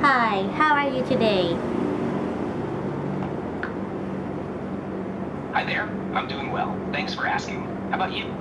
Hi, how are you today? Hi there, I'm doing well. Thanks for asking. How about you?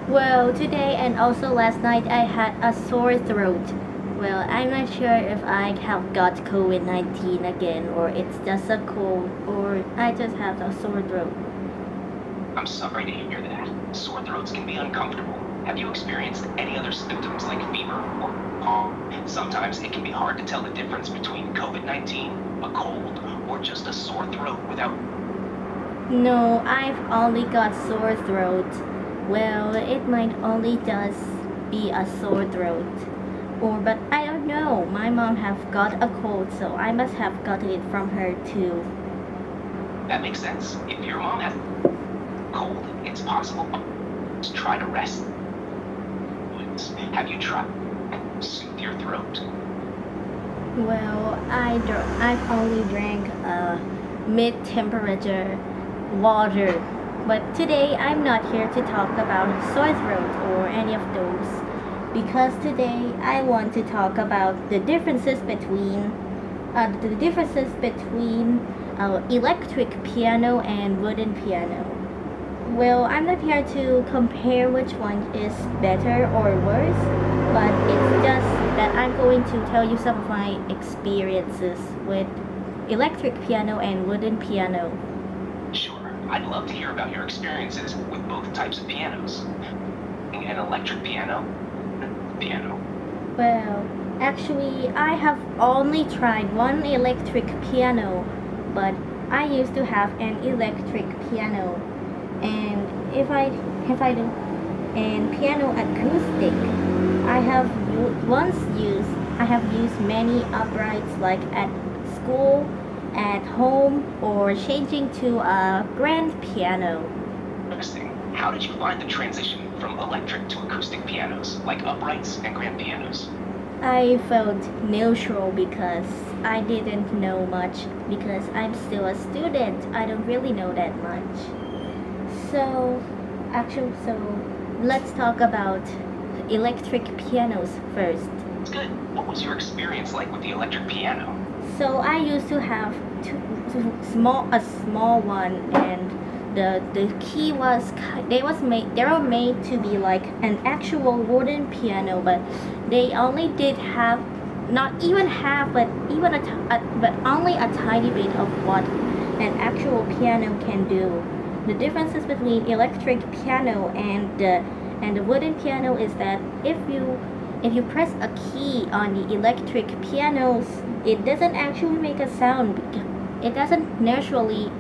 Well, today and also last night I had a sore throat. Well, I'm not sure if I have got COVID-19 again or it's just a cold or I just have a sore throat. I'm sorry to hear that. Sore throats can be uncomfortable. Have you experienced any other symptoms like fever or cough? Sometimes it can be hard to tell the difference between COVID-19, a cold, or just a sore throat without. No, I've only got sore throat. Well, it might only just be a sore throat. Or but I don't know. My mom have got a cold, so I must have gotten it from her too. That makes sense. If your mom has a cold, it's possible. Just try to rest. Have you tried to soothe your throat? Well, I've only drank mid-temperature water, but today I'm not here to talk about sore throat or any of those, because today I want to talk about the differences between electric piano and wooden piano. Well, I'm not here to compare which one is better or worse, but it's just that I'm going to tell you some of my experiences with electric piano and wooden piano. Sure, I'd love to hear about your experiences with both types of pianos. An electric piano. Well, actually, I have only tried one electric piano, but I used to have an electric piano, and if I do and piano acoustic, I have once used I have used many uprights like at school, at home, or changing to a grand piano. Interesting. How did you find the transition from electric to acoustic pianos, like uprights and grand pianos? I felt neutral because I didn't know much because I'm still a student. I don't really know that much. So, so let's talk about electric pianos first. It's good. What was your experience like with the electric piano? So I used to have a small one, and the key was they were made to be like an actual wooden piano, but they only did have not even half, but but only a tiny bit of what an actual piano can do. The differences between electric piano and the wooden piano is that if you press a key on the electric pianos, it doesn't actually make a sound. It doesn't naturally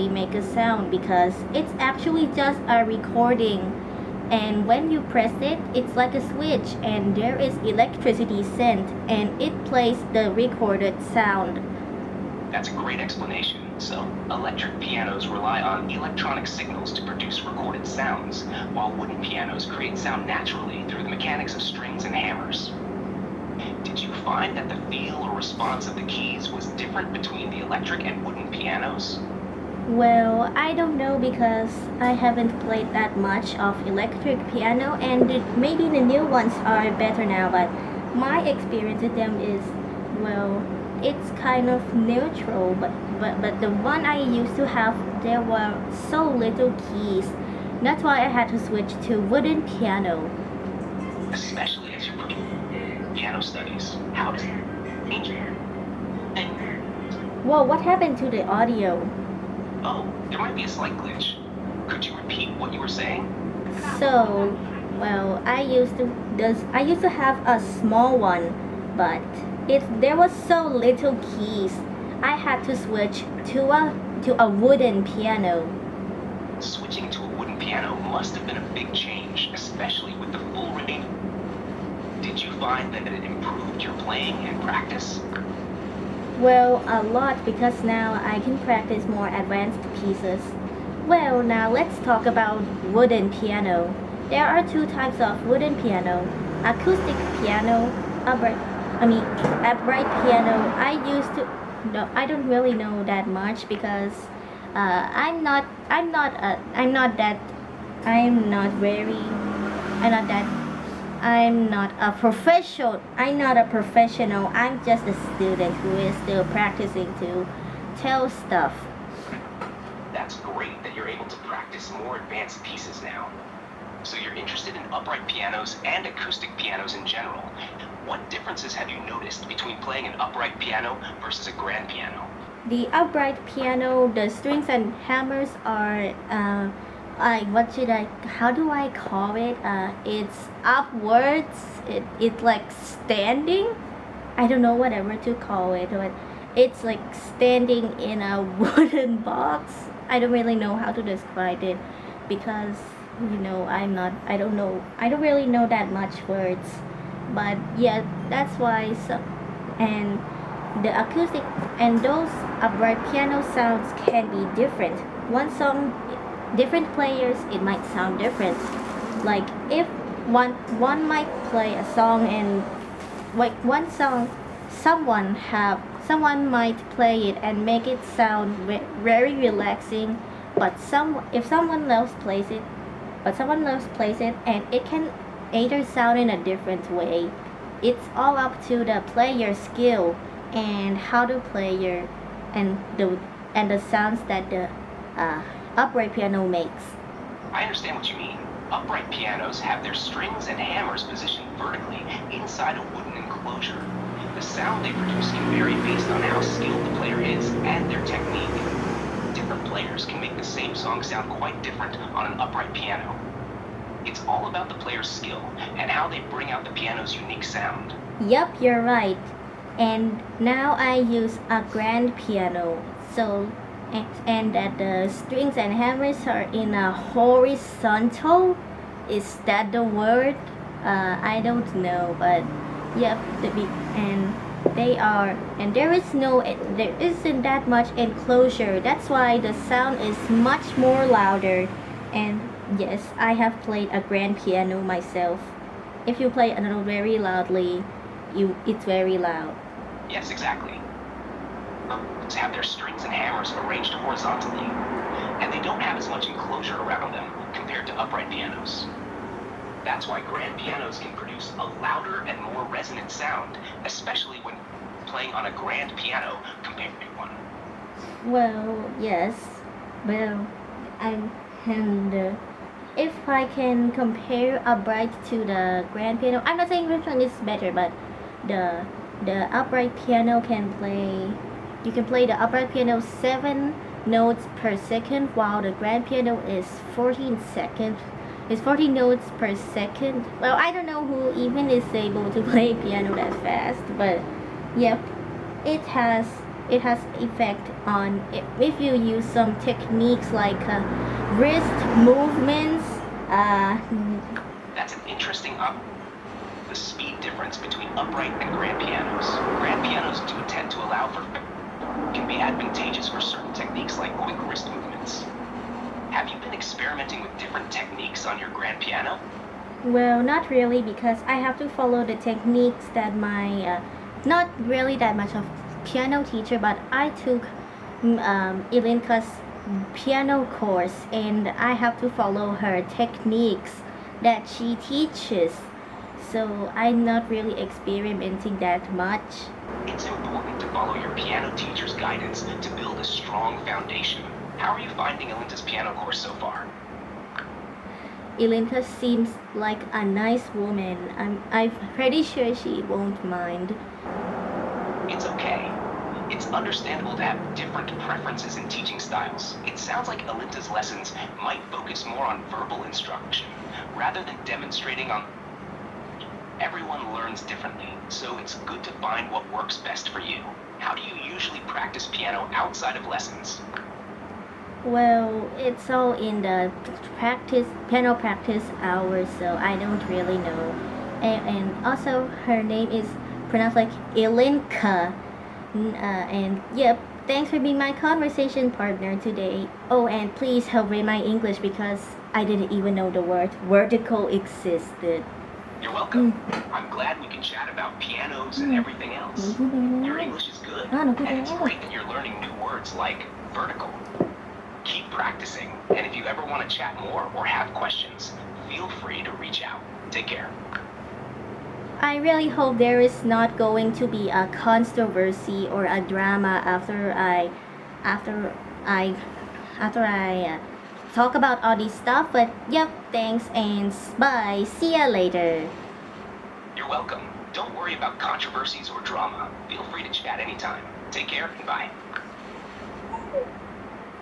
make a sound because it's actually just a recording. And when you press it, it's like a switch, and there is electricity sent, and it plays the recorded sound. That's a great explanation. So, electric pianos rely on electronic signals to produce recorded sounds, while wooden pianos create sound naturally through the mechanics of strings and hammers. Did you find that the feel or response of the keys was different between the electric and wooden pianos? Well, I don't know because I haven't played that much of electric piano, and maybe the new ones are better now, but my experience with them is, well, it's kind of neutral, but the one I used to have, there were so little keys. That's why I had to switch to wooden piano. Especially as you put piano studies. How does it change you? Whoa, what happened to the audio? Oh, there might be a slight glitch. Could you repeat what you were saying? So, well, I used to have a small one, but there was so little keys. I had to switch to a wooden piano. Switching to a wooden piano must have been a big change, especially with the full range. Did you find that it improved your playing and practice? Well, a lot because now I can practice more advanced pieces. Well, now let's talk about wooden piano. There are two types of wooden piano: acoustic piano, upright, upright piano. I don't really know that much because I'm not very, I'm not that I'm not a professional. I'm just a student who is still practicing to tell stuff. That's great that you're able to practice more advanced pieces now. So you're interested in upright pianos and acoustic pianos in general. What differences have you noticed between playing an upright piano versus a grand piano? The upright piano, the strings and hammers are how do I call it? It's upwards. It's like standing. I don't know whatever to call it, but it's like standing in a wooden box. I don't really know how to describe it because I don't really know that much words. But yeah, that's why and the acoustic and those upright piano sounds can be different. One song, different players, it might sound different. Like if one might play a song and like one song, someone might play it and make it sound very relaxing, but someone else plays it and it can either sound in a different way. It's all up to the player's skill and how the player and the sounds that the upright piano makes. I understand what you mean. Upright pianos have their strings and hammers positioned vertically inside a wooden enclosure. The sound they produce can vary based on how skilled the player is and their technique. Different players can make the same song sound quite different on an upright piano. It's all about the player's skill and how they bring out the piano's unique sound. Yup, you're right. And now I use a grand piano. So and that the strings and hammers are in a horizontal. Is that the word? I don't know, but yep, and they are, and there isn't that much enclosure. That's why the sound is much more louder. And yes, I have played a grand piano myself. If you play a note very loudly, it's very loud. Yes, exactly. Have their strings and hammers arranged horizontally, and they don't have as much enclosure around them compared to upright pianos. That's why grand pianos can produce a louder and more resonant sound, especially when playing on a grand piano compared to one. Well, yes. Well, and if I can compare upright to the grand piano, I'm not saying which one is better, but the upright piano you can play the upright piano 7 notes per second, while the grand piano is 14 seconds. It's 14 notes per second. Well, I don't know who even is able to play piano that fast, but yep, it has effect on if you use some techniques like wrist movements. That's an interesting the speed difference between upright and grand pianos. Grand pianos do tend to allow for can be advantageous for certain techniques like quick wrist movements. Have you been experimenting with different techniques on your grand piano? Well, not really, because I have to follow the techniques that my not really that much of piano teacher, but I took Ilinka's piano course and I have to follow her techniques that she teaches. So I'm not really experimenting that much. It's important to follow your piano teacher's guidance to build a strong foundation. How are you finding Ilinka's piano course so far? Ilinka seems like a nice woman. I'm pretty sure she won't mind. It's okay. It's understandable to have different preferences in teaching styles. It sounds like Ilinka's lessons might focus more on verbal instruction rather than demonstrating on. Everyone learns differently, so it's good to find what works best for you. How do you usually practice piano outside of lessons? Well, it's all in the piano practice hours, so I don't really know. And also, her name is pronounced like Ilinka. And yep, thanks for being my conversation partner today. Oh, and please help me my English because I didn't even know the word vertical existed. You're welcome. I'm glad we can chat about pianos and everything else. Your English is good, and it's great that you're learning new words like vertical. Keep practicing, and if you ever want to chat more or have questions, feel free to reach out. Take care. I really hope there is not going to be a controversy or a drama after I after I talk about all this stuff. But yep, thanks and bye. See ya later. You're welcome. Don't worry about controversies or drama. Feel free to chat anytime. Take care and bye.